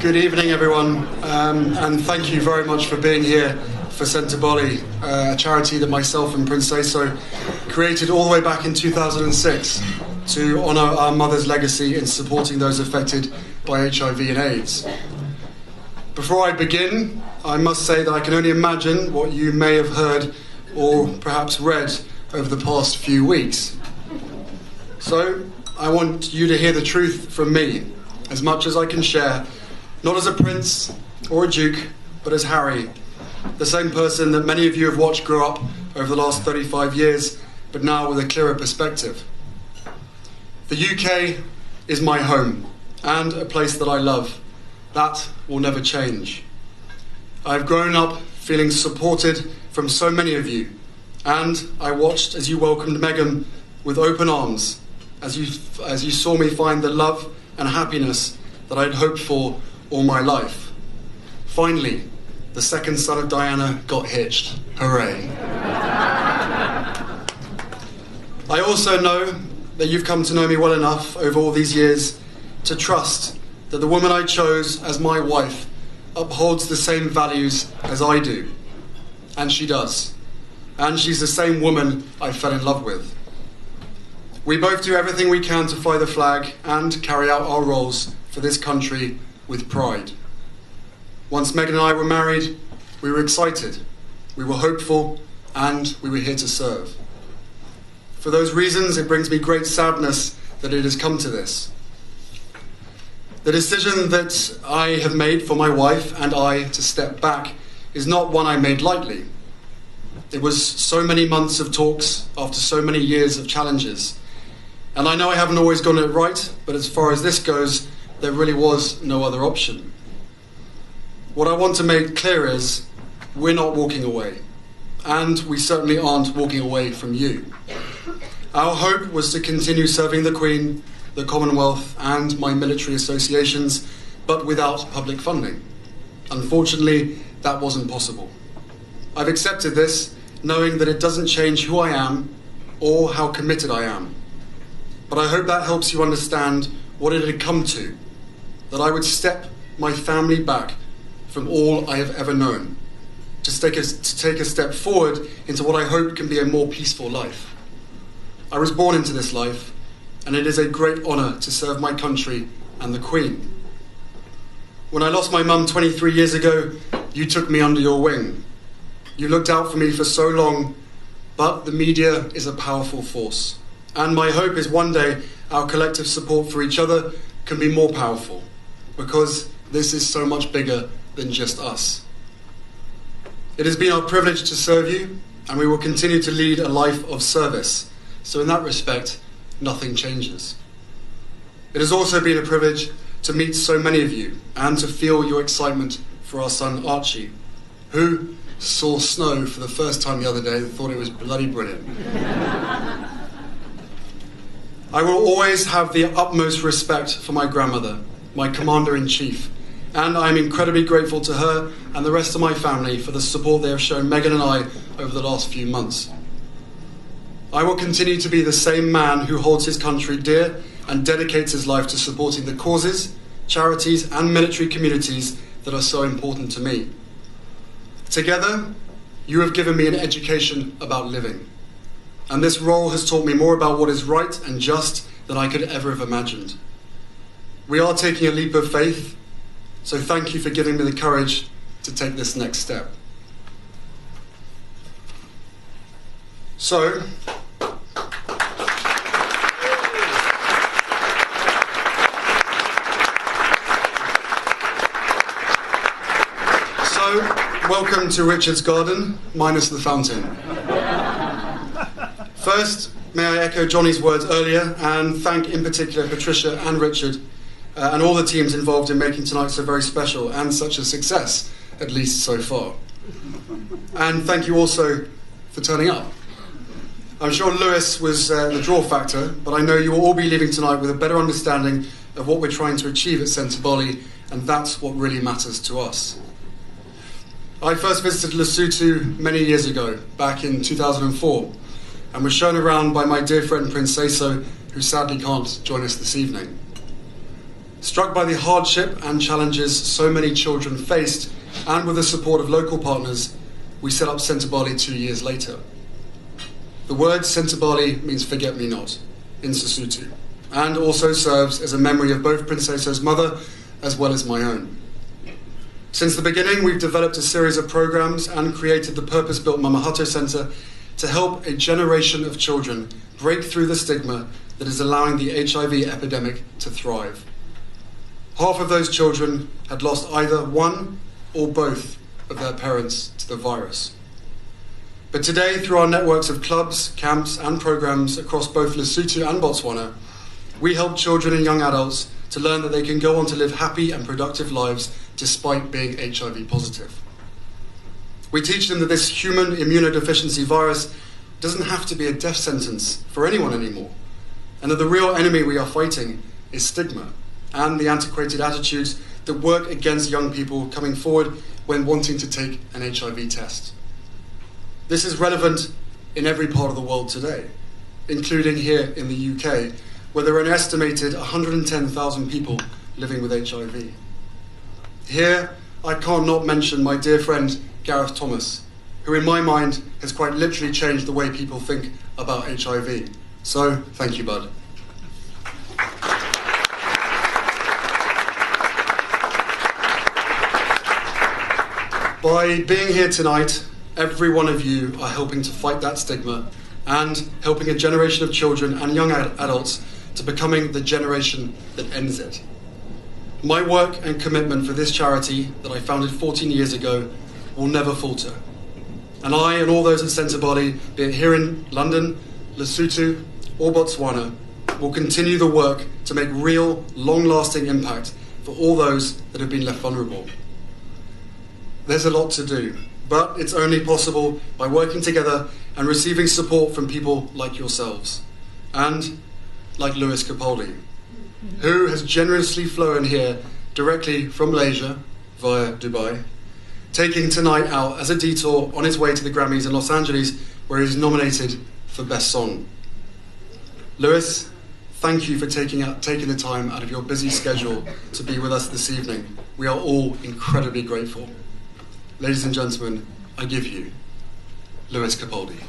Good evening, everyone, and thank you very much for being here for Sentebale, a charity that myself and Prince Seeiso created all the way back in 2006 to honour our mother's legacy in supporting those affected by HIV and AIDS. Before I begin, I must say that I can only imagine what you may have heard or perhaps read over the past few weeks. So, I want you to hear the truth from me, as much as I can share, not as a prince or a duke, but as Harry, the same person that many of you have watched grow up over the last 35 years, but now with a clearer perspective. The UK is my home, and a place that I love. That will never change. I've grown up feeling supported from so many of you, and I watched as you welcomed Meghan with open arms, as you saw me find the love and happiness that I'd hoped for all my life. Finally, the second son of Diana got hitched. Hooray. I also know that you've come to know me well enough over all these years to trust that the woman I chose as my wife upholds the same values as I do. And she does. And she's the same woman I fell in love with. We both do everything we can to fly the flag and carry out our roles for this country with pride. Once Meghan and I were married, we were excited, we were hopeful, and we were here to serve. For those reasons, it brings me great sadness that it has come to this. The decision that I have made for my wife and I to step back is not one I made lightly. It was so many months of talks after so many years of challenges. And I know I haven't always gotten it right, but as far as this goes, there really was no other option. What I want to make clear is, we're not walking away. And we certainly aren't walking away from you. Our hope was to continue serving the Queen, the Commonwealth, and my military associations, but without public funding. Unfortunately, that wasn't possible. I've accepted this, knowing that it doesn't change who I am or how committed I am. But I hope that helps you understand what it had come to, that I would step my family back from all I have ever known, to take a step forward into what I hope can be a more peaceful life. I was born into this life, and it is a great honour to serve my country and the Queen. When I lost my mum 23 years ago, you took me under your wing. You looked out for me for so long, but the media is a powerful force. And my hope is one day our collective support for each other can be more powerful, because this is so much bigger than just us. It has been our privilege to serve you, and we will continue to lead a life of service. So in that respect, nothing changes. It has also been a privilege to meet so many of you and to feel your excitement for our son Archie, who saw snow for the first time the other day and thought it was bloody brilliant. I will always have the utmost respect for my grandmother, my Commander-in-Chief, and I am incredibly grateful to her and the rest of my family for the support they have shown Meghan and I over the last few months. I will continue to be the same man who holds his country dear and dedicates his life to supporting the causes, charities and military communities that are so important to me. Together, you have given me an education about living. And this role has taught me more about what is right and just than I could ever have imagined. We are taking a leap of faith, so thank you for giving me the courage to take this next step. So, welcome to Richard's Garden, minus the fountain. First, may I echo Johnny's words earlier and thank in particular Patricia and Richard and all the teams involved in making tonight so very special and such a success, at least so far. And thank you also for turning up. I'm sure Lewis was the draw factor, but I know you will all be leaving tonight with a better understanding of what we're trying to achieve at Sentebale, and that's what really matters to us. I first visited Lesotho many years ago, back in 2004, and was shown around by my dear friend Prince Seeiso, who sadly can't join us this evening. Struck by the hardship and challenges so many children faced, and with the support of local partners, we set up Centre Bali 2 years later. The word Centre Bali means forget-me-not in Sesotho, and also serves as a memory of both Princesa's mother as well as my own. Since the beginning, we've developed a series of programs and created the purpose-built Mamahato Centre to help a generation of children break through the stigma that is allowing the HIV epidemic to thrive. Half of those children had lost either one or both of their parents to the virus. But today, through our networks of clubs, camps and programs across both Lesotho and Botswana, we help children and young adults to learn that they can go on to live happy and productive lives despite being HIV positive. We teach them that this human immunodeficiency virus doesn't have to be a death sentence for anyone anymore, and that the real enemy we are fighting is stigma and the antiquated attitudes that work against young people coming forward when wanting to take an HIV test. This is relevant in every part of the world today, including here in the UK, where there are an estimated 110,000 people living with HIV. Here, I can't not mention my dear friend Gareth Thomas, who in my mind has quite literally changed the way people think about HIV. So, thank you, bud. By being here tonight, every one of you are helping to fight that stigma and helping a generation of children and young adults to becoming the generation that ends it. My work and commitment for this charity that I founded 14 years ago will never falter. And I and all those at Centre Bali, be it here in London, Lesotho or Botswana, will continue the work to make real, long-lasting impact for all those that have been left vulnerable. There's a lot to do, but it's only possible by working together and receiving support from people like yourselves, and like Lewis Capaldi, who has generously flown here directly from Malaysia via Dubai, taking tonight out as a detour on his way to the Grammys in Los Angeles, where he's nominated for Best Song. Lewis, thank you for taking the time out of your busy schedule to be with us this evening. We are all incredibly grateful. Ladies and gentlemen, I give you Lewis Capaldi.